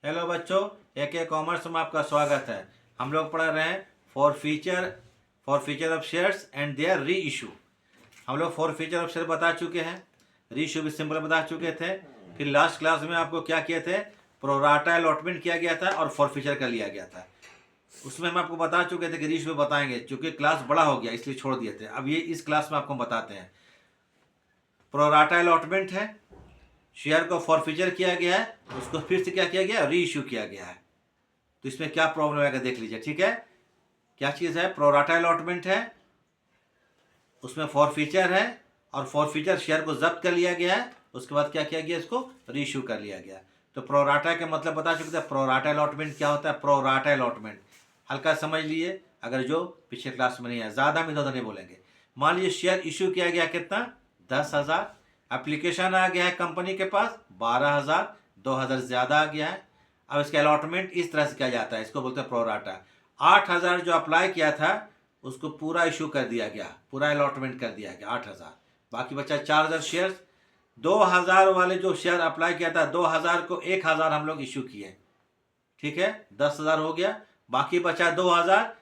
Hello बच्चों, AK commerce में आपका स्वागत है। हम लोग पढ़ रहे हैं forfeiture of shares and their reissue. हम लोग फॉर फीचर ऑफ शेयर बता चुके हैं, री इशू भी सिंपल बता चुके थे। फिर लास्ट क्लास में आपको क्या किए थे, प्रोराटा अलॉटमेंट किया गया था और फॉर फीचर कर लिया गया था। उसमें हम आपको बता चुके थे कि री इशू बताएंगे, चूँकि क्लास बड़ा हो गया इसलिए छोड़ दिए थे। अब ये इस क्लास में आपको बताते हैं। प्रोराटा अलॉटमेंट है, शेयर को फॉरफीचर किया गया है, उसको फिर से क्या किया गया, री इशू किया गया है। तो इसमें क्या प्रॉब्लम आएगा देख लीजिए, ठीक है। क्या चीज़ है, प्रोराटा अलॉटमेंट है, उसमें फॉरफीचर है और फॉरफीचर शेयर को जब्त कर लिया गया है। उसके बाद क्या किया गया, इसको री इशू कर लिया गया। तो प्रोराटा के मतलब बता चुके थे। प्रोराटा अलॉटमेंट क्या होता है, प्रोराटा अलॉटमेंट हल्का समझ लिए अगर जो पिछले क्लास में नहीं है, ज़्यादा में ज़्यादा नहीं बोलेंगे। मान लीजिए शेयर इशू किया गया कितना, 10,000। एप्लीकेशन आ गया है कंपनी के पास 12,000, 2,000 ज़्यादा आ गया है। अब इसका अलॉटमेंट इस तरह से किया जाता है, इसको बोलते हैं प्रोराटा। 8,000 जो अप्लाई किया था उसको पूरा इशू कर दिया गया, पूरा अलॉटमेंट कर दिया गया 8,000। बाकी बचा 4,000 शेयर। 2,000 वाले जो शेयर अप्लाई किया था, 2,000 को 1,000 हम लोग इशू किए, ठीक है, 10,000 हो गया। बाकी बचा 2,000,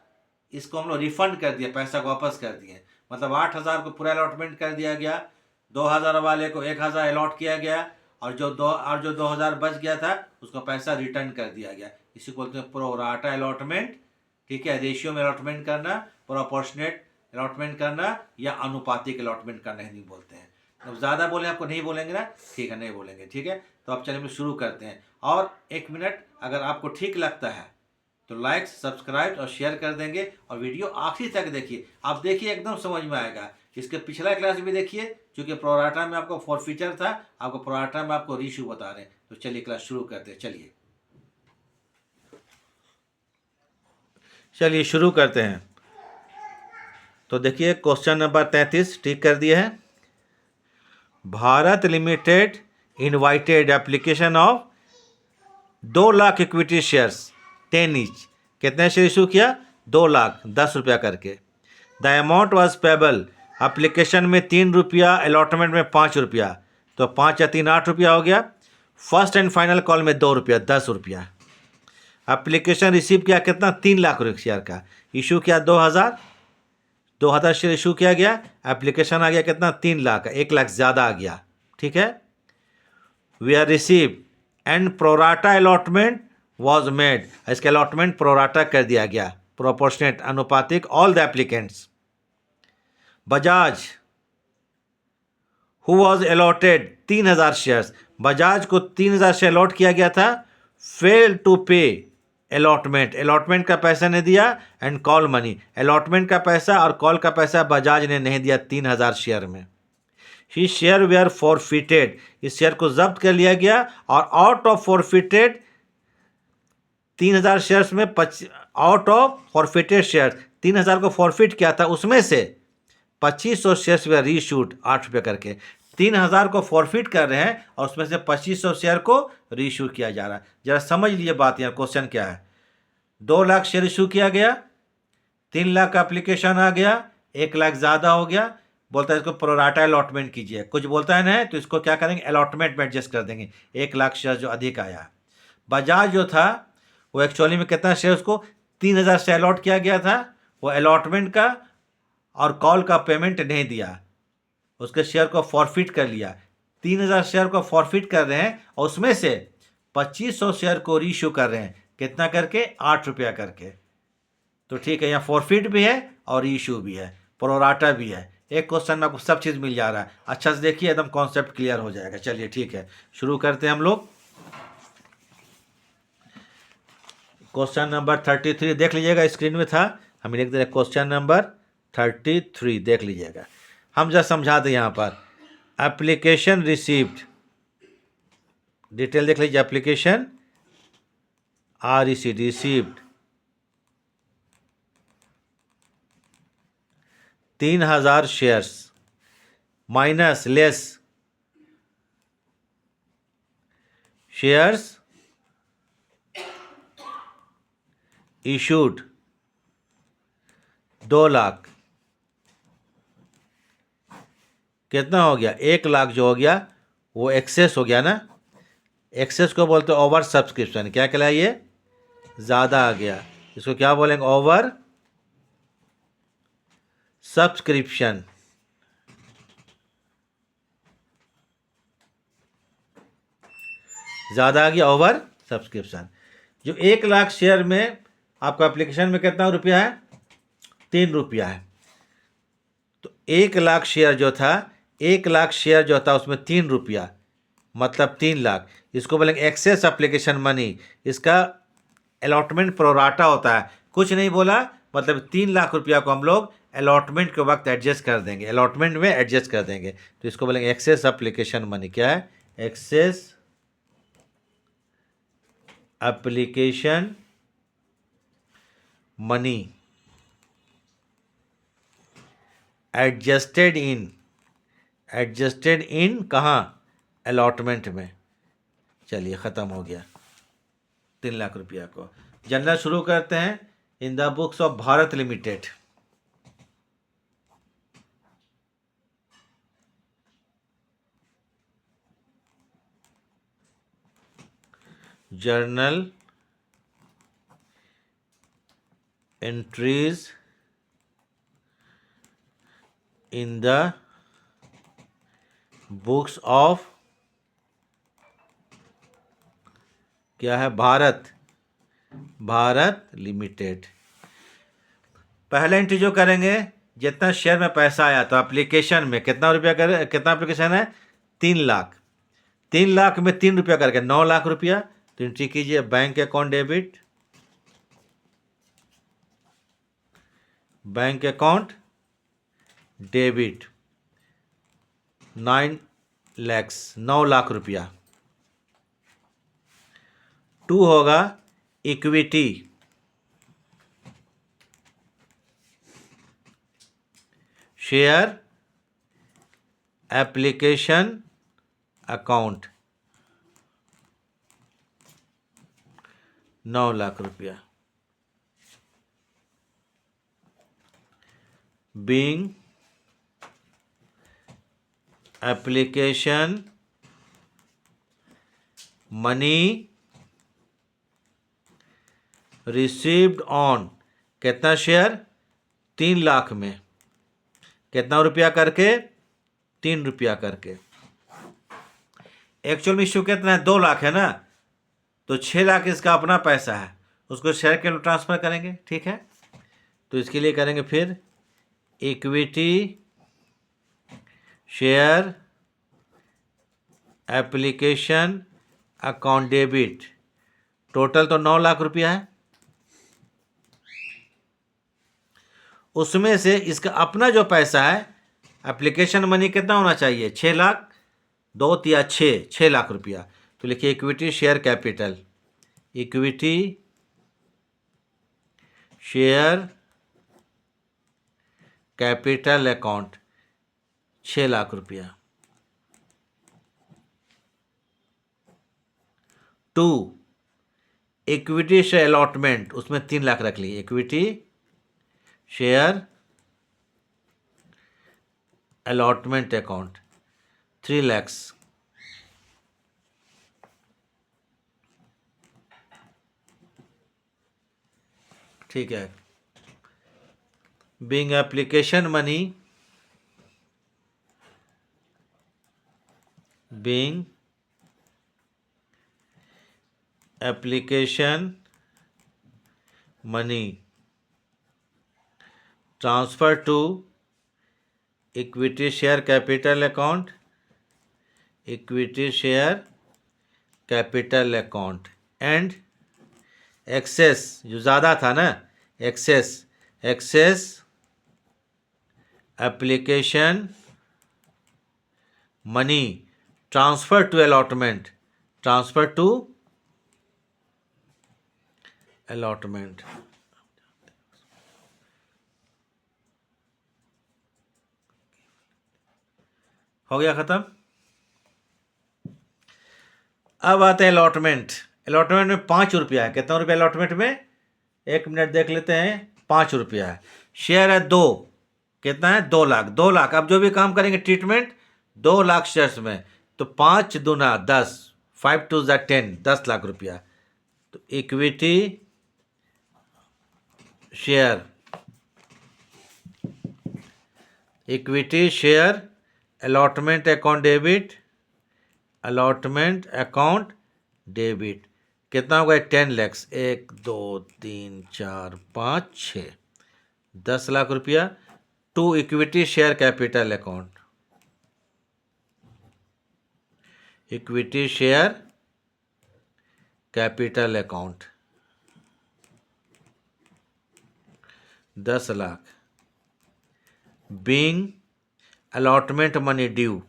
इसको हम लोग रिफंड कर दिए, पैसा को वापस कर दिए। मतलब 8,000 को पूरा अलॉटमेंट कर दिया गया, 2,000 वाले को 1,000 अलॉट किया गया और जो 2,000 बच गया था उसको पैसा रिटर्न कर दिया गया। इसी को बोलते हैं प्रोराटा अलॉटमेंट, ठीक है। रेशियो में अलॉटमेंट करना, प्रोपोर्शनेट अलॉटमेंट करना या अनुपातिक अलॉटमेंट करना हिंदी बोलते हैं। अब ज़्यादा बोले आपको नहीं बोलेंगे ना, ठीक है, नहीं बोलेंगे, ठीक है। तो अब चलिए हम शुरू करते हैं। और 1 मिनट, अगर आपको ठीक लगता है तो लाइक, सब्सक्राइब और शेयर कर देंगे और वीडियो आखिरी तक देखिए। आप देखिए एकदम समझ में आएगा। इसके पिछला क्लास भी देखिए, क्योंकि प्रोराटा में आपको फॉरफीचर था, आपको प्रोराटा में आपको रीशू बता रहे हैं। तो चलिए क्लास शुरू करते हैं। चलिए शुरू करते हैं। तो देखिए क्वेश्चन नंबर 33 ठीक कर दिए हैं। Bharat limited invited application of 2 lakh equity shares 10 each. कितने शेयर इशू किया, 2 लाख, 10 रुपया करके। The amount was payable, application में 3 रुपया, अलॉटमेंट में 5 रुपया, तो 5 या 3 8 रुपया हो गया। फर्स्ट एंड फाइनल कॉल में 2 रुपया, 10 रुपया। एप्लीकेशन रिसीव किया कितना, 3 लाख शेयर का। इशू किया 2,000 शेयर इशू किया गया। एप्लीकेशन आ गया कितना, 3 लाख, 1 लाख ज़्यादा आ गया, ठीक है। We are receive and pro rata allotment was made, इसके अलॉटमेंट प्रोराटा कर दिया गया, प्रोपोर्शनेट, अनुपातिक, all the applicants. Bajaj who was allotted 3,000 shares, Bajaj को 3,000 शेयर अलॉट किया गया था। Fail to pay allotment, allotment का पैसा नहीं दिया। एंड कॉल मनी, अलॉटमेंट का पैसा और कॉल का पैसा बजाज ने नहीं दिया 3,000 शेयर में। ही शेयर वेयर फॉरफिटेड, इस शेयर को जब्त कर लिया गया और आउट ऑफ फॉरफिटेड 3,000 शेयर्स में आउट ऑफ फॉरफिटेड शेयर 3,000 को फॉरफिट किया था, उसमें से 2,500 शेयर्स वेयर रीशूट 8 रुपये करके। 3,000 को फॉरफिट कर रहे हैं और उसमें से 2,500 शेयर को रीशू किया जा रहा है। जरा समझ लिए बात, यहाँ क्वेश्चन क्या है। 2 लाख शेयर इशू किया गया, 3 लाख का एप्लीकेशन आ गया, 1 लाख ज़्यादा हो गया। बोलता है इसको प्रोराटा अलॉटमेंट कीजिए, कुछ बोलता है ना, तो इसको क्या करेंगे, अलॉटमेंट में एडजस्ट कर देंगे। 1 लाख शेयर जो अधिक आया। बजाज जो था वो एक्चुअली में कितना शेयर, उसको 3,000 शेयर अलॉट किया गया था, वो अलॉटमेंट का और कॉल का पेमेंट नहीं दिया, उसके शेयर को फॉरफिट कर लिया। 3,000 शेयर को फॉरफिट कर रहे हैं और उसमें से 2,500 शेयर को रीशू कर रहे हैं, कितना करके, 8 रुपया करके। तो ठीक है, यहाँ फॉरफिट भी है और रीशू भी है, प्रोराटा भी है। एक क्वेश्चन में आपको सब चीज़ मिल जा रहा है। अच्छा से देखिए, एकदम कॉन्सेप्ट क्लियर हो जाएगा। चलिए ठीक है, शुरू करते हैं हम लोग। क्वेश्चन नंबर 33 देख लीजिएगा, स्क्रीन में था, हम लिख दे रहे क्वेश्चन नंबर 33, देख लीजिएगा। हम जरा समझा दें यहाँ पर। एप्लीकेशन रिसीव्ड, डिटेल देख लीजिए। Application received 3,000 shares minus less shares issued 2 lakh, कितना हो गया, 1 लाख जो हो गया वो एक्सेस हो गया ना, एक्सेस को बोलते हैं ओवर सब्सक्रिप्शन। क्या कहलाए ये? ज़्यादा आ गया, इसको क्या बोलेंगे? Over subscription. ज़्यादा आ गया, ओवर सब्सक्रिप्शन। जो 1 लाख शेयर में आपका एप्लीकेशन में कितना रुपया है? 3 रुपया है। तो 1 लाख शेयर जो था, 1 लाख शेयर जो था उसमें 3 रुपया, मतलब 3 लाख। इसको बोलेंगे एक्सेस एप्लीकेशन मनी। इसका अलॉटमेंट प्रोराटा होता है। कुछ नहीं बोला, मतलब 3 लाख रुपया को हम लोग अलॉटमेंट के वक्त एडजस्ट कर देंगे, अलॉटमेंट में एडजस्ट कर देंगे। तो इसको बोलेंगे एक्सेस एप्लीकेशन मनी। क्या है? Excess application money adjusted in कहाँ? अलॉटमेंट में। चलिए, ख़त्म हो गया 3 लाख रुपया को। जनरल शुरू करते हैं। In the books of Bharat limited, journal entries in the books of, क्या है? भारत लिमिटेड। पहला एंट्री जो करेंगे, जितना शेयर में पैसा आया, तो एप्लीकेशन में कितना रुपया करे? कितना एप्लीकेशन है? 3 लाख। 3 लाख में 3 रुपया करके 9 लाख रुपया। तो एंट्री कीजिए bank account debit, bank account debit 9 lakh रुपया। 2 होगा equity, share application account 9 lakh रुपया। Being application money received on, कितना शेयर? 3 लाख में कितना रुपया करके? 3 रुपया करके। एक्चुअल में इश्यू कितना है? 2 लाख है ना, तो 6 लाख इसका अपना पैसा है, उसको शेयर के लिए ट्रांसफर करेंगे। ठीक है, तो इसके लिए करेंगे फिर equity share application account debit. Total तो 9 लाख रुपया है, उसमें से इसका अपना जो पैसा है एप्लीकेशन मनी कितना होना चाहिए? 6 लाख, 2 × 6, 6 लाख रुपया। तो लिखिए equity share capital, equity share capital account 6 lakh रुपया। 2 इक्विटी शेयर अलॉटमेंट, उसमें 3 लाख रख लिए, equity share allotment account 3 lakhs। ठीक है, being application money, being application money transfer to equity share capital account, equity share capital account and excess, जो ज़्यादा था ना, excess application money transfer to allotment, transfer to allotment. हो गया ख़त्म। अब आते हैं अलॉटमेंट। अलॉटमेंट में 5 रुपया है। कितना रुपया अलॉटमेंट में? 1 मिनट देख लेते हैं। 5 रुपया है। शेयर है 2, कितना है? 2 लाख। 2 लाख, अब जो भी काम करेंगे ट्रीटमेंट 2 लाख शेयर्स में, तो 5 दूना 10, 5 टू ज़ा 10, 10 लाख रुपया। तो equity share, equity share allotment account debit, allotment account debit कितना होगा? 10 लैक्स, 1 2 3 4 5 6, 10 लाख रुपया to equity share capital account, equity share capital account 10 lakh, being allotment money due,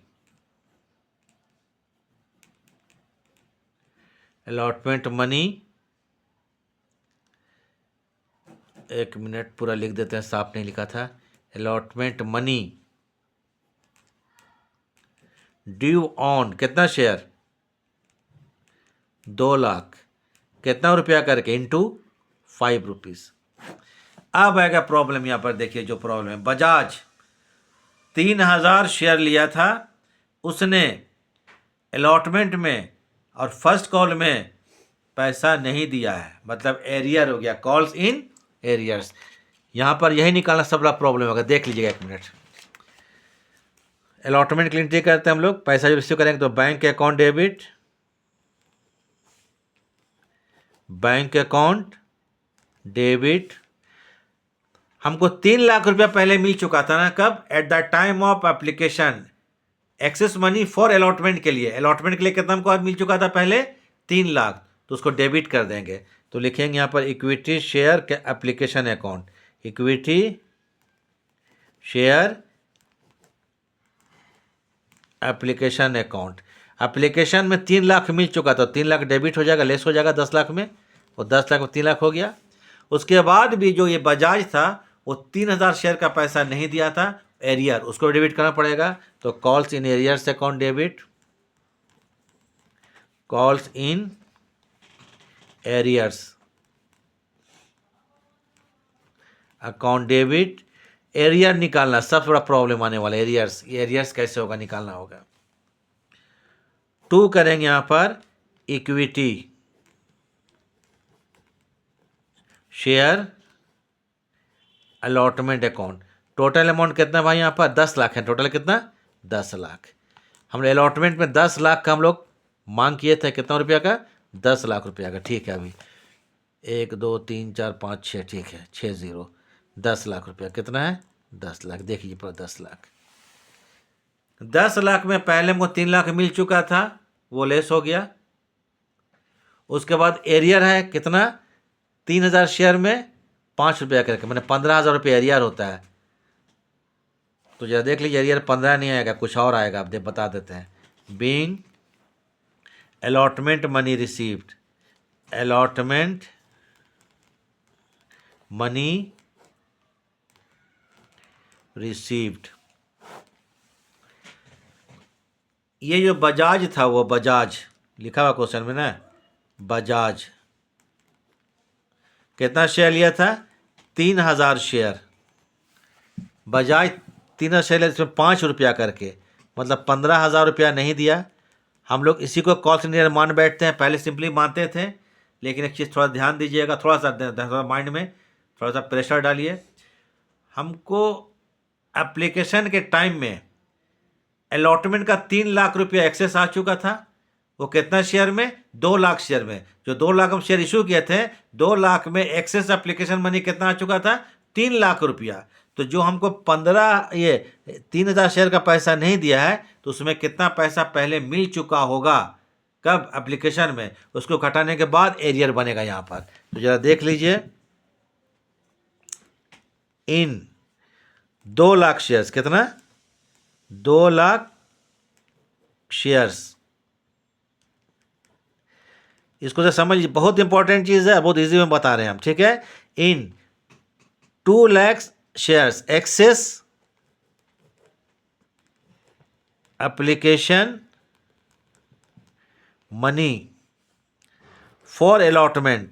allotment money, एक मिनट पूरा लिख देते हैं, साफ नहीं लिखा था। अलॉटमेंट मनी ड्यू ऑन कितना शेयर? 2 लाख, कितना रुपया करके? Into 5 rupees. अब आएगा प्रॉब्लम, यहाँ पर देखिए जो प्रॉब्लम है। बजाज 3000 शेयर लिया था उसने, अलॉटमेंट में और फर्स्ट कॉल में पैसा नहीं दिया है, मतलब एरियर हो गया, कॉल्स इन एरियर्स। यहाँ पर यही निकालना सब बड़ा प्रॉब्लम होगा, देख लीजिएगा एक मिनट। अलॉटमेंट के लिए एंट्री करते हैं हम लोग, पैसा जब रिसीव करेंगे तो bank account debit, bank account debit. हमको 3 लाख रुपया पहले मिल चुका था ना, कब? At the time of application, excess money for allotment के लिए। अलॉटमेंट के लिए कितना हमको आज मिल चुका था पहले? 3 लाख, तो उसको डेबिट कर देंगे। तो लिखेंगे यहाँ पर इक्विटी शेयर के application account, equity share application account. Application में 3 लाख मिल चुका था, 3 लाख डेबिट हो जाएगा, लेस हो जाएगा 10 लाख में, और 10 लाख में 3 लाख हो गया। उसके बाद भी जो ये बजाज था वो 3000 शेयर का पैसा नहीं दिया था, एरियर, उसको डेबिट करना पड़ेगा। तो calls in arrears account debit, calls in arrears account debit. Arrear निकालना सबसे बड़ा प्रॉब्लम आने वाला है, एरियर्स। एरियर्स कैसे होगा? निकालना होगा। 2 करेंगे यहां पर equity share allotment account. Total amount कितना भाई? यहाँ पर 10 लाख है। टोटल कितना? 10 लाख। हमने अलॉटमेंट में 10 लाख का हम लोग मांग किए थे, कितना रुपया का? 10 लाख रुपया का। ठीक है, अभी 1 2 3 4 5 6, ठीक है, 6 0, 10 लाख रुपया कितना है? 10 लाख। देखिए पर 10 लाख, 10 लाख में पहले हमको 3 लाख मिल चुका था, वो लेस हो गया। उसके बाद एरियर है कितना? 3000 शेयर में 5 रुपया करके, मैंने 15000 रुपये एरियर होता है। तो जरा देख लीजिए, एरियर 15 नहीं आएगा, कुछ और आएगा, आप बता देते हैं। Being allotment money received, allotment money received. ये जो बजाज था, वो बजाज लिखा हुआ क्वेश्चन में ना, बजाज कितना शेयर लिया था? 3000 शेयर। बजाज 3000 शेयर लिया, इसमें 5 रुपया करके, मतलब 15000 रुपया नहीं दिया। हम लोग इसी को कॉल सेंटर मान बैठते हैं, पहले सिंपली मानते थे, लेकिन एक चीज़ थोड़ा ध्यान दीजिएगा, थोड़ा सा माइंड में थोड़ा सा प्रेशर डालिए। हमको एप्लीकेशन के टाइम में अलॉटमेंट का 3 लाख रुपया एक्सेस आ चुका था। वो कितना शेयर में? 2 लाख शेयर में। जो 2 लाख हम शेयर इशू किए थे, 2 लाख में एक्सेस एप्लीकेशन मनी कितना आ चुका था? 3 लाख रुपया। तो जो हमको 3000 शेयर का पैसा नहीं दिया है, तो उसमें कितना पैसा पहले मिल चुका होगा? कब? एप्लीकेशन में। उसको घटाने के बाद एरियर बनेगा यहाँ पर। तो जरा देख लीजिए, इन 2 लाख शेयर्स कितना? 2 लाख शेयर्स। इसको तो समझ, बहुत इंपॉर्टेंट चीज़ है, बहुत इजी में बता रहे हैं हम, ठीक है। इन 2 lakh shares excess application money for allotment,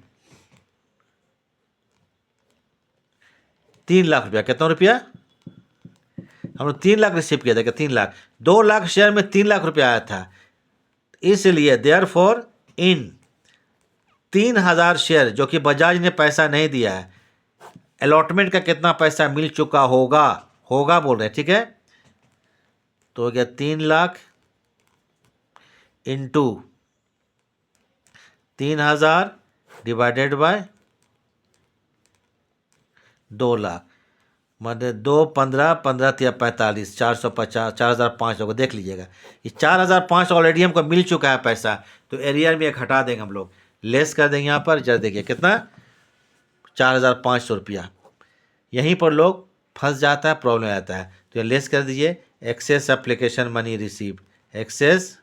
3 lakh रुपया। कितना रुपया? हम लोग 3 लाख रिसीव किया था, 3 लाख। 2 लाख शेयर में 3 लाख रुपया आया था। इसलिए देयरफॉर इन 3000 शेयर जो कि बजाज ने पैसा नहीं दिया है, अलॉटमेंट का कितना पैसा मिल चुका होगा, होगा बोल रहे हैं, ठीक है। तो हो गया 3 lakh into 3000 divided by 2 lakh, मतलब 2 15 15 3 45 450 4500 को देख लीजिएगा। ये 4500 ऑलरेडी हमको मिल चुका है पैसा, तो एरियर में एक हटा देंगे हम लोग, लेस कर देंगे यहाँ पर। जरा देखिए कितना, 4500 रुपया। यहीं पर लोग फंस जाता है, प्रॉब्लम आता है, तो ये लेस कर दीजिए। Excess application money received, excess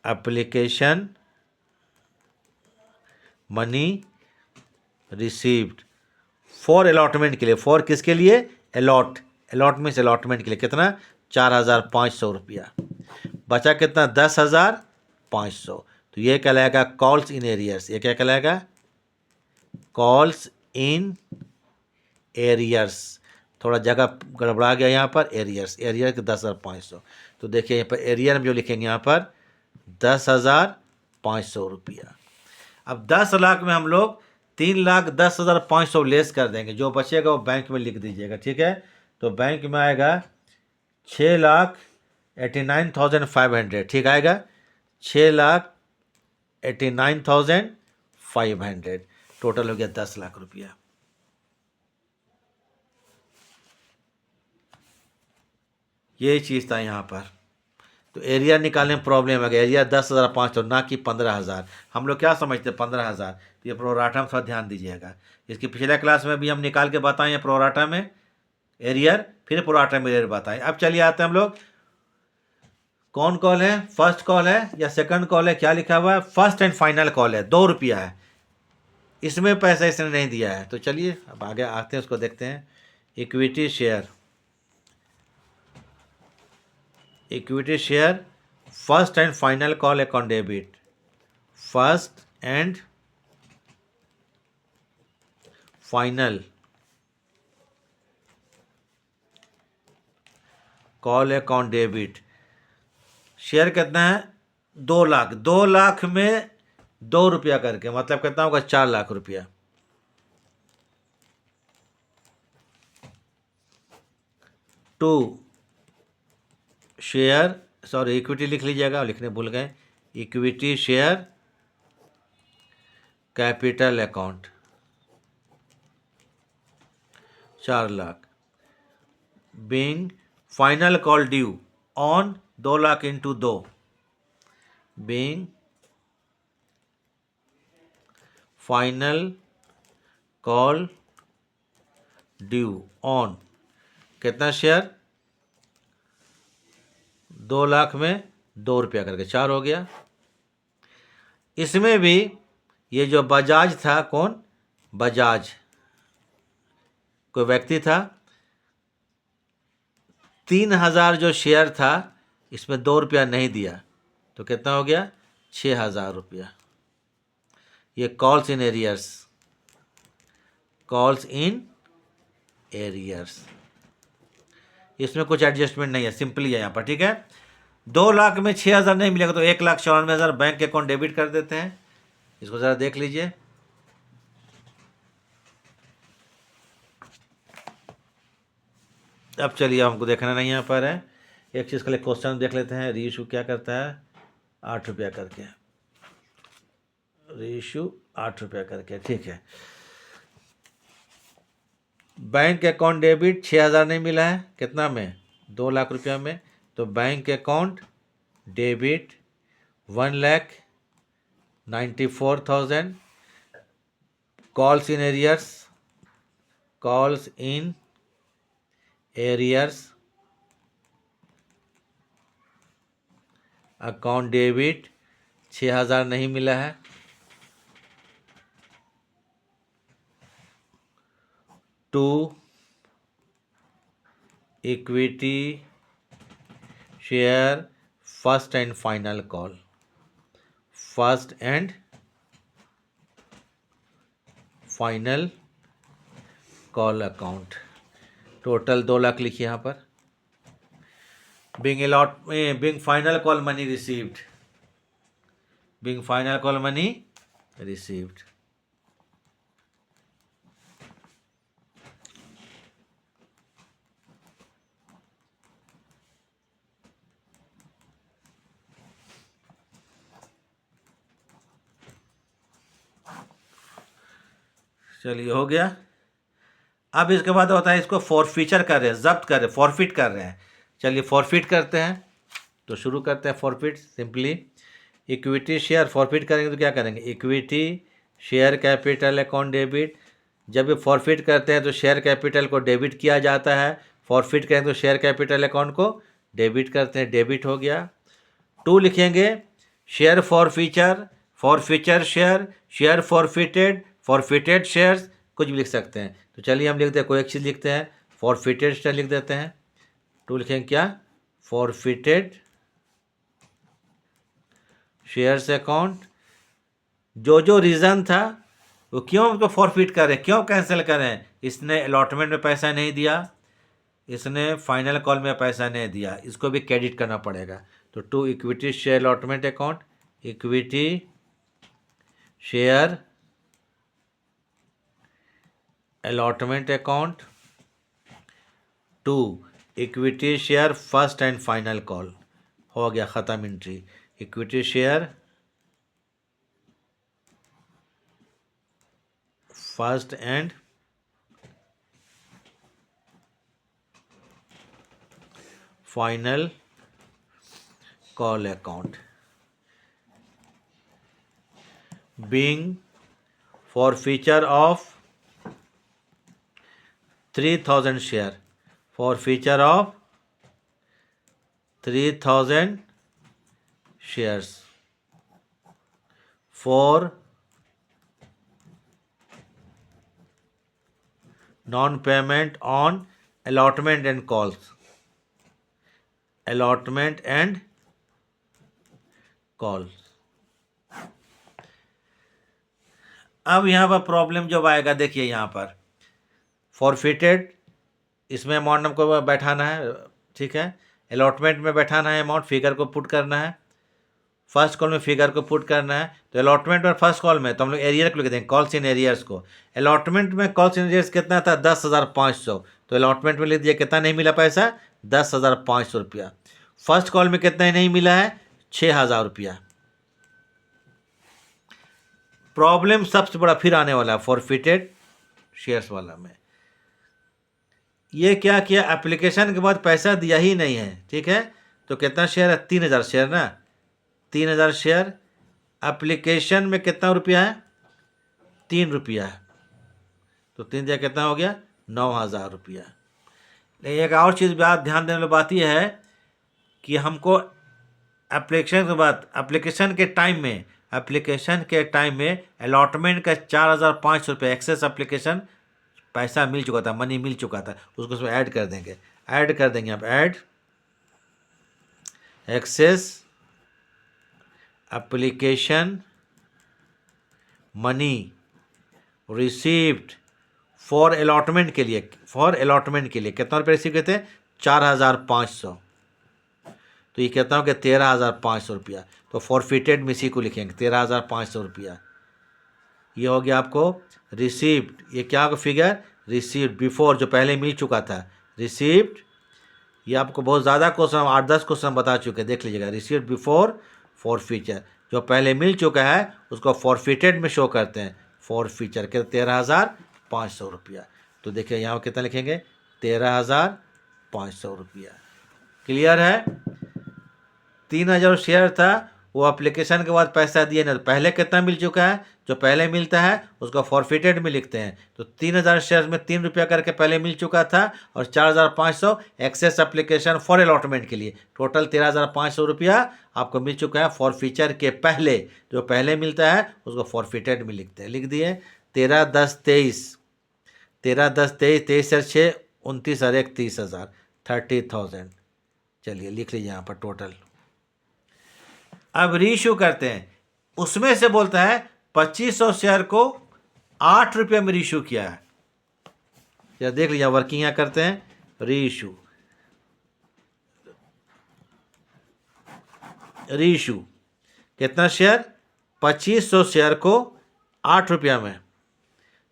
application money received for allotment के लिए, फॉर किसके लिए, अलॉटमेंट से अलॉटमेंट के लिए कितना, 4500 रुपया। बचा कितना, 10,500। तो ये कहलाएगा कॉल्स इन एरियर्स। ये क्या कहलाएगा, कॉल्स इन एरियर्स। थोड़ा जगह गड़बड़ा गया यहाँ पर, एरियर्स, एरियर के 10,500। तो देखिए यहाँ पर एरियर में जो लिखेंगे यहाँ पर 10,500 रुपया। अब 10 लाख में हम लोग 3,10,500 लेस कर देंगे, जो बचेगा वो बैंक में लिख दीजिएगा, ठीक है। तो बैंक में आएगा 6,89,500, ठीक आएगा, 6,89,500। टोटल हो गया 10 लाख रुपया। यही चीज़ था यहाँ पर। तो एरिया निकालने में प्रॉब्लम आ गया, एरिया 10,500 ना कि 15,000। हम लोग क्या समझते हैं 15,000, तो ये प्रोराटा में थोड़ा ध्यान दीजिएगा। इसकी पिछले क्लास में भी हम निकाल के बताएं हैं प्रोराटा में एरियर, फिर प्रोराटा में एरियर बताएं। अब चलिए आते हैं हम लोग, कौन कॉल है, फर्स्ट कॉल है या सेकंड कॉल है, क्या लिखा हुआ है, फर्स्ट एंड फाइनल कॉल है, 2 रुपया है, इसमें पैसा इसने नहीं दिया है। तो चलिए अब आगे आते हैं, उसको देखते हैं। Equity share, equity share first and final call account debit, first and final call account debit. Share कितना है, 2 लाख, 2 लाख में 2 रुपया करके, मतलब कितना होगा, 4 लाख रुपया। टू शेयर, सॉरी इक्विटी लिख लीजिएगा, लिखने भूल गए, equity share capital account 4 lakh, being final call due on 2 lakh into 2, being final call due on कितना शेयर, 2 लाख में 2 रुपया करके 4 हो गया। इसमें भी ये जो बजाज था, कौन, बजाज कोई व्यक्ति था, 3,000 जो शेयर था इसमें 2 रुपया नहीं दिया, तो कितना हो गया, 6,000 रुपया। ये calls in arrears, calls in arrears, इसमें कुछ एडजस्टमेंट नहीं है, सिंपली है यहाँ पर, ठीक है। 2 लाख में 6,000 नहीं मिलेगा तो 1,94,000 बैंक अकाउंट डेबिट कर देते हैं। इसको ज़रा देख लीजिए, अब चलिए हमको देखना नहीं यहाँ पर है, एक चीज़ के लिए क्वेश्चन देख लेते हैं। रीइशू क्या करता है, 8 रुपया करके, रीइशू 8 रुपया करके, ठीक है। बैंक अकाउंट डेबिट 6,000 नहीं मिला है, कितना में, 2 लाख रुपया में, तो bank account debit 1,94,000, calls in arrears, calls in arrears account debit 6,000 नहीं मिला है, to equity share first and final call, first and final call account, total 2 lakh लिखिए यहाँ पर, being final call money received, being final call money received. चलिए हो गया। अब इसके बाद होता है इसको फॉरफीचर कर रहे हैं, जब्त कर रहे हैं, फॉरफिट कर रहे हैं। चलिए फॉरफिट करते हैं, तो शुरू करते हैं forfeit. Simply equity share forfeit करेंगे तो क्या करेंगे, equity share capital account debit. जब भी फॉरफिट करते हैं तो शेयर कैपिटल को डेबिट किया जाता है, फॉरफिट करेंगे तो शेयर कैपिटल अकाउंट को डेबिट करते हैं, डेबिट हो गया। 2 लिखेंगे share forfeiture, forfeiture share, share forfeited, forfeited shares, कुछ भी लिख सकते हैं। तो चलिए हम लिखते हैं, कोई एक चीज़ लिखते हैं, फॉरफिटेड शेयर लिख देते हैं। 2 लिखेंगे क्या, फॉरफिटेड शेयर्स अकाउंट। जो रीज़न था वो क्यों उसको फॉरफिट कर रहे हैं, क्यों कैंसिल कर रहे हैं, इसने अलॉटमेंट में पैसा नहीं दिया, इसने फाइनल कॉल में पैसा नहीं दिया, इसको भी क्रेडिट करना पड़ेगा। तो 2 equity share allotment account, equity share allotment account. 2 equity share first and final call, हो गया ख़त्म entry. Equity share first and final call account. Being forfeiture of 3000 share, forfeiture of 3000 shares for non-payment on allotment and calls, allotment and calls। अब यहाँ पर problem जब आएगा, देखिए यहाँ पर फॉरफिटेड, इसमें अमाउंट हमको बैठाना है, ठीक है, अलॉटमेंट में बैठाना है अमाउंट, फिगर को पुट करना है, फर्स्ट कॉल में फिगर को पुट करना है। तो अलॉटमेंट और फर्स्ट कॉल में तो हम लोग एरियर को लिख देंगे, कॉल्स इन एरियर्स को। अलॉटमेंट में कॉल्स इन एरियर्स कितना था, 10,500, तो अलॉटमेंट में लिख दिया कितना नहीं मिला पैसा, 10,500 रुपया। फर्स्ट कॉल में कितना नहीं मिला है, 6,000 रुपया। प्रॉब्लम सबसे बड़ा फिर आने वाला है फॉरफिटेड शेयर्स वाला में। ये क्या किया, एप्लीकेशन के बाद पैसा दिया ही नहीं है, ठीक है, तो कितना शेयर है, 3,000 शेयर ना, 3,000 शेयर। एप्लीकेशन में कितना रुपया है, 3 रुपया है, तो 3 दिया कितना हो गया, 9,000 रुपया। लेकिन एक और चीज़ बात ध्यान देने वाली बात यह है कि हमको एप्लीकेशन के बाद, एप्लीकेशन के टाइम में अलॉटमेंट का 4,500 रुपये एक्सेस एप्लीकेशन पैसा मिल चुका था, मनी मिल चुका था, उसको उसमें ऐड कर देंगे, आप add excess application money received for allotment के लिए, कितना रुपये रिसीव करते हैं, 4,500, तो ये कितना हो गया, 13,500 रुपया। तो फॉरफिटेड में इसी को लिखेंगे 13,500 रुपया। ये हो गया आपको रिसीव्ड, ये क्या होगा फिगर, रिसीव्ड बिफोर, जो पहले मिल चुका था, रिसीव्ड। ये आपको बहुत ज़्यादा क्वेश्चन, 8-10 क्वेश्चन बता चुके हैं, देख लीजिएगा। रिसीव्ड बिफोर फॉरफीचर, जो पहले मिल चुका है उसको फॉरफिटेड में शो करते हैं, फॉरफीचर के 13,500 रुपया। तो देखिए यहाँ कितना लिखेंगे, 13,500 रुपया। क्लियर है। 3,000 शेयर था, वो एप्लीकेशन के बाद पैसा दिए ना, तो पहले कितना मिल चुका है, जो पहले मिलता है उसको फॉरफिटेड में लिखते हैं। तो 3,000 शेयर में 3 रुपया करके पहले मिल चुका था, और 4,500 एक्सेस एप्लीकेशन फॉर अलॉटमेंट के लिए, टोटल 13,500 रुपया आपको मिल चुका है फॉरफीचर के पहले। जो पहले मिलता है उसको फॉरफिटेड में लिखते हैं, लिख दिए। 13-10-23, 13-10-23, 23-6 29 और 1 30,000, 30,000। चलिए लिख लीजिए यहाँ पर टोटल। अब रीइश्यू करते हैं, उसमें से बोलता है 2,500 शेयर को 8 रुपये में रीइश्यू किया है। या देख लीजिए वर्किंग यहाँ करते हैं, रीइश्यू री इशू, कितना शेयर, 2500 शेयर को 8 रुपया में,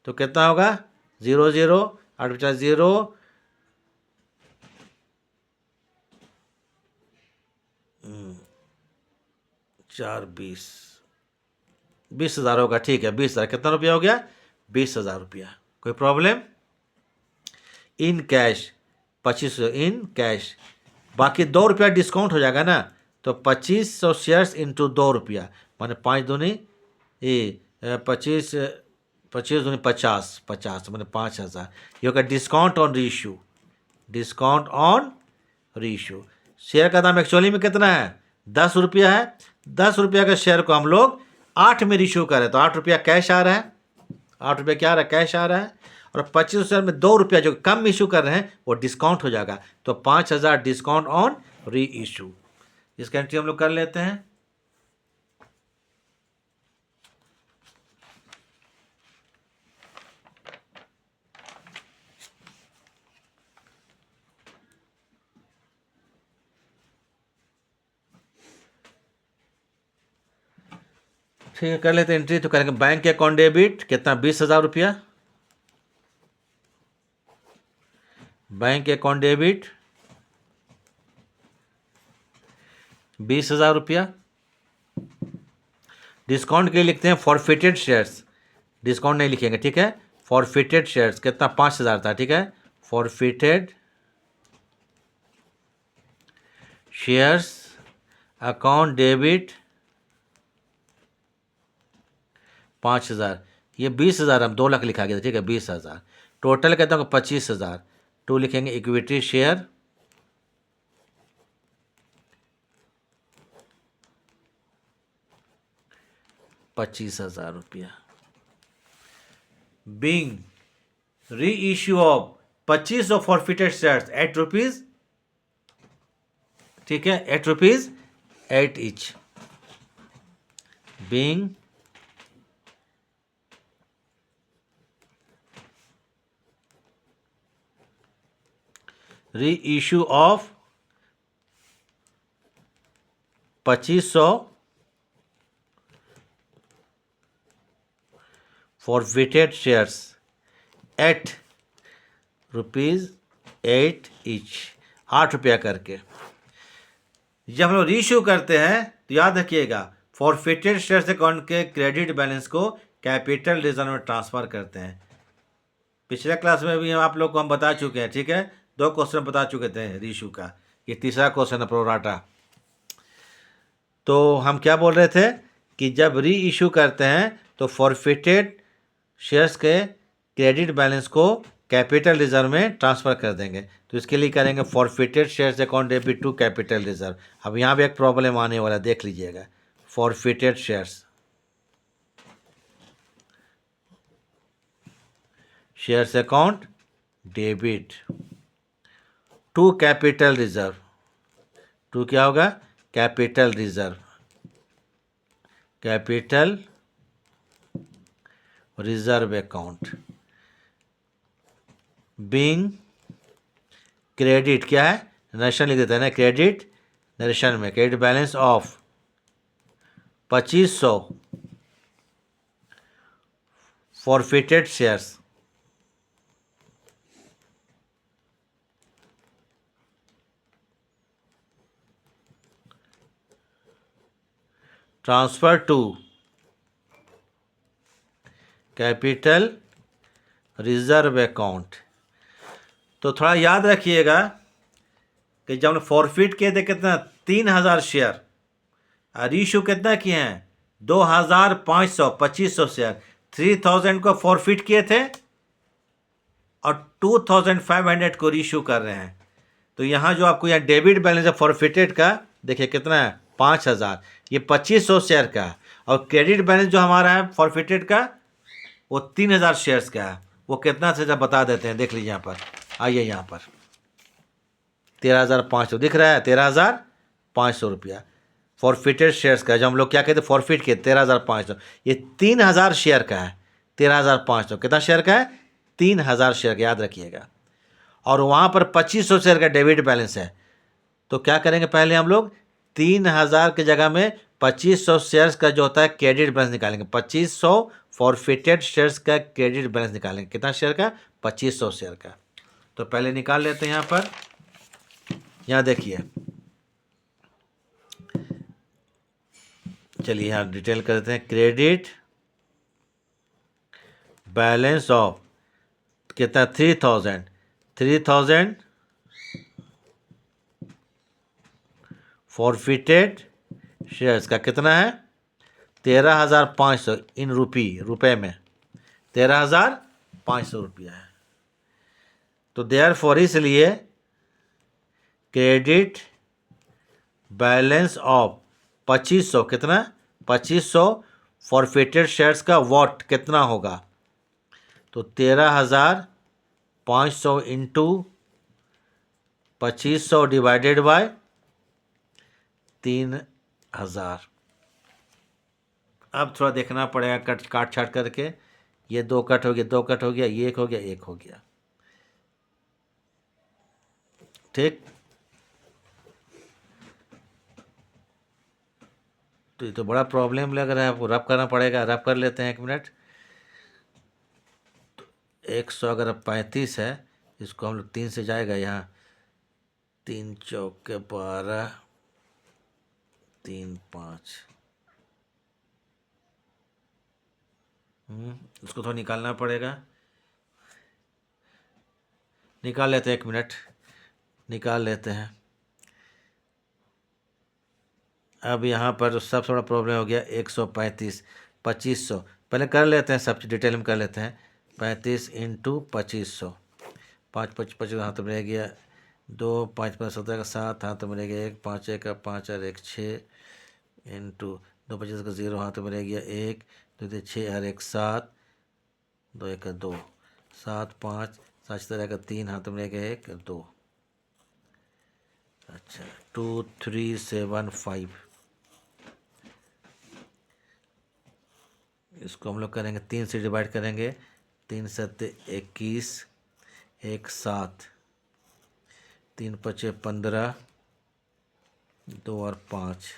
तो कितना होगा, 00, 8×0, 4, 20,000 होगा। ठीक है, 20,000 कितना रुपया हो गया, 20,000 रुपया। कोई problem. In cash 2500 in cash, बाकी 2 रुपया डिस्काउंट हो जाएगा ना, तो 2500 शेयर्स इंटू 2 रुपया, माने 5 दूनी 25, 25 दूनी 50, 50 मैंने 5,000। ये होगा डिस्काउंट ऑन री इशू, डिस्काउंट ऑन री इशू। शेयर का दाम एक्चुअली में कितना है, 10 रुपया है। 10 रुपया के शेयर को हम लोग 8 में इशू करें तो 8 रुपया कैश आ रहा है, 8 रुपया क्या आ रहा है, कैश आ रहा है। और 25 शेयर में 2 रुपया जो कम इशू कर रहे हैं वो डिस्काउंट हो जाएगा, तो 5,000 डिस्काउंट ऑन री इशू। इसका एंट्री हम लोग कर लेते हैं। ठीक है, कर लेते हैं एंट्री। तो करेंगे बैंक अकाउंट डेबिट, कितना, 20,000 रुपया, बैंक अकाउंट डेबिट 20,000 रुपया। डिस्काउंट के लिए लिखते हैं फॉरफिटेड शेयर्स, डिस्काउंट नहीं लिखेंगे, ठीक है। फॉरफिटेड शेयर्स कितना, 5,000 था, ठीक है। फॉरफिटेड शेयर्स अकाउंट डेबिट 5,000, ये 20,000 हम 2 लाख लिखा गया था, ठीक है, 20,000। टोटल कहते हैं 25,000, 2 लिखेंगे इक्विटी शेयर 25,000 रुपया। बीइंग री issue of 25 forfeited shares at rupees, ठीक है, 8 रुपीज 8 ईच। बीइंग री issue of 2500 forfeited shares at rupees 8 each, 8 रुपया करके। जब हम लोग रीइश्यू करते हैं तो याद रखिएगा फॉरफिटेड शेयर्स अकाउंट के क्रेडिट बैलेंस को कैपिटल रिजर्व में ट्रांसफर करते हैं। पिछले क्लास में भी आप लोग को हम बता चुके हैं, ठीक है, 2 क्वेश्चन बता चुके थे रीइश्यू का, ये तीसरा क्वेश्चन है प्रोराटा। तो हम क्या बोल रहे थे कि जब री इशू करते हैं तो फॉरफिटेड शेयर्स के क्रेडिट बैलेंस को कैपिटल रिजर्व में ट्रांसफ़र कर देंगे। तो इसके लिए करेंगे forfeited shares account debit to capital reserve. अब यहाँ भी एक प्रॉब्लम आने वाला, देख लीजिएगा। Forfeited shares account debit to capital reserve, to क्या होगा, capital reserve, capital reserve account. Being credit क्या है, नरेशन लिख देते हैं ना, क्रेडिट नरेशन में credit balance of 2500 forfeited shares transfer to capital reserve account. तो थोड़ा याद रखिएगा कि जब फॉरफिट किए थे कितना, 3,000 शेयर, और इशू कितना किए हैं, 2,500, 2500 शेयर। 3,000 को फॉरफिट किए थे और 2,500 को रीइशू कर रहे हैं। तो यहाँ जो आपको यहाँ डेबिट बैलेंस है फॉरफिटेड का, देखिए कितना है, 5,000, ये 2500 शेयर का है। और क्रेडिट बैलेंस जो हमारा है फॉरफिटेड का वो 3,000 शेयर्स का है। वो कितना से जब बता देते हैं, देख लीजिए यहाँ पर, आइए यहाँ पर 13,500 दिख रहा है, 13,500 रुपया फॉरफिटेड शेयर्स का। जब हम लोग क्या कहते हैं फॉरफिट किए 13,500, ये 3,000 शेयर का है। 13,500 कितना शेयर का है, 3,000 शेयर का, याद रखिएगा। और वहाँ पर 2500 शेयर का डेबिट बैलेंस है। तो क्या करेंगे, पहले हम लोग 3,000 की जगह में 2500 शेयर्स का जो होता है क्रेडिट बैलेंस निकालेंगे। 2500 फॉरफिटेड शेयर्स का क्रेडिट बैलेंस निकालेंगे। कितना शेयर का? 2500 शेयर का। तो पहले निकाल लेते हैं। यहाँ पर यहाँ देखिए, चलिए यहाँ डिटेल कर देते हैं। क्रेडिट बैलेंस ऑफ कितना? 3000 फॉरफिटेड शेयर्स का कितना है? 13,500 इन रुपए में 13,500 रुपया है। तो देयरफॉर इसलिए क्रेडिट बैलेंस ऑफ 2500 कितना? 2500 फॉरफिटेड शेयर्स का वॉट कितना होगा? तो 13,500 इंटू 2500 डिवाइडेड बाय 3,000। अब थोड़ा देखना पड़ेगा काट छाट करके। ये 2 कट हो गया, 2 कट हो गया, ये 1 हो गया, 1 हो गया। ठीक, तो ये तो बड़ा प्रॉब्लम लग रहा है आपको। रब करना पड़ेगा। रब कर लेते हैं 1 मिनट। तो 100 अगर 35 है, इसको हम लोग 3 से जाएगा यहाँ। 3 चौके 12, 3 5। उसको थोड़ा निकालना पड़ेगा। निकाल लेते हैं 1 मिनट, निकाल लेते हैं। अब यहाँ पर तो सब थोड़ा प्रॉब्लम हो गया। 135 2500 पहले कर लेते हैं, सब डिटेल में कर लेते हैं। 35 इंटू 2500, 5 5 25 हाथ में रह गया। 2 5 5 17 का 7 हाथ में रह गया। 1 5 1 का 5 और 1 6 इंटू 2 25 का 0 हाथ में रह गया। 1 2 6 और 1 7, 2 1 का 2, 7 5 7 17 का 3 हाथ में रह गया। 1 2, अच्छा 2 3 7 5। इसको हम लोग करेंगे 3 से डिवाइड करेंगे। 3 7 21, 1 7, 3 5 15, 2 और 5।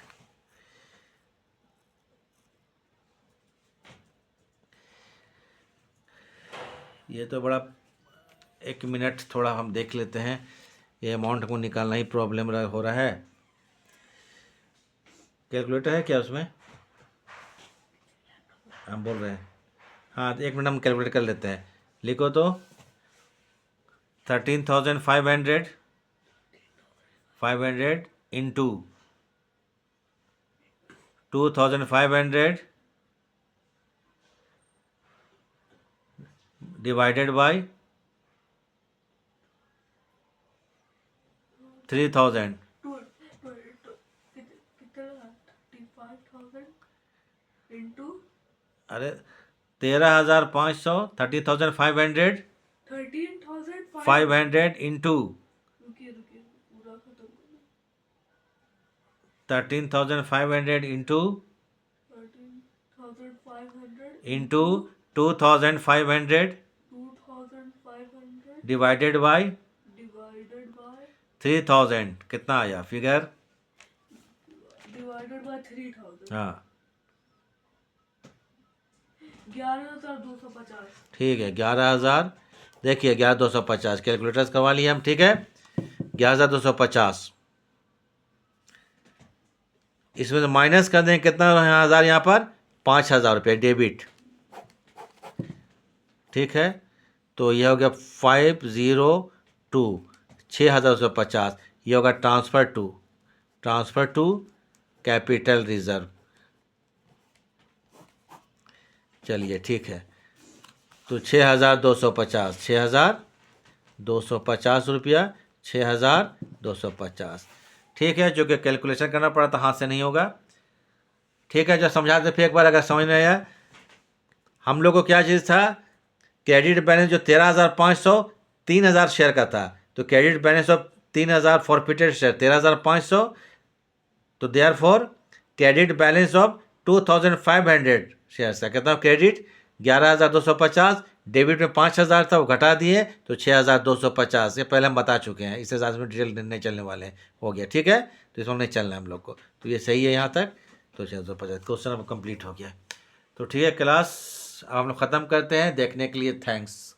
ये तो बड़ा 1 मिनट थोड़ा हम देख लेते हैं। ये अमाउंट को निकालना ही प्रॉब्लम हो रहा है। कैलकुलेटर है क्या उसमें? हम बोल रहे हैं। हाँ, तो 1 मिनट हम कैलकुलेट कर लेते हैं। लिखो तो 13,500 इंटू 2,500 डिवाइडेड बाय 3,000। अरे 13,500 30,500 500 इंटू 13,500 इंटू 2,500 डिवाइडेड बाय 3,000। कितना आया फिगर? Divided by 3,000। हाँ 11,250। ठीक है, 11,000। देखिए 11,250 कैलकुलेटर्स करवा लिए हम। ठीक है, 11,250। इसमें से माइनस कर दें कितना हज़ार? यहाँ पर 5,000 रुपये डेबिट। ठीक है, तो यह हो गया 502 6,250। ये होगा ट्रांसफ़र टू कैपिटल रिजर्व। चलिए ठीक है, तो 6,250 6,250 रुपया 6,250। ठीक है, जो कि कैलकुलेशन करना पड़ा था, हाथ से नहीं होगा। ठीक है, जो समझा दे फिर एक बार, अगर समझ में आया। हम लोग को क्या चीज़ था? क्रेडिट बैलेंस जो 13,500 3,000 शेयर का था, तो credit balance of 3,000 forfeited share 13,500। तो therefore credit balance of 2,500 shares का कितना? क्रेडिट 11,250 डेबिट में 5,000 था, वो घटा दिए तो 6,250, ये पहले हम बता चुके हैं, इससे ज़्यादा में डिटेल नहीं चलने वाले हैं, हो गया ठीक है। तो इसमें नहीं चलना है हम लोग को, तो ये सही है यहाँ तक। तो 6,250 क्वेश्चन अब कंप्लीट हो गया। तो ठीक है क्लास, अब हम लोग ख़त्म करते हैं। देखने के लिए थैंक्स।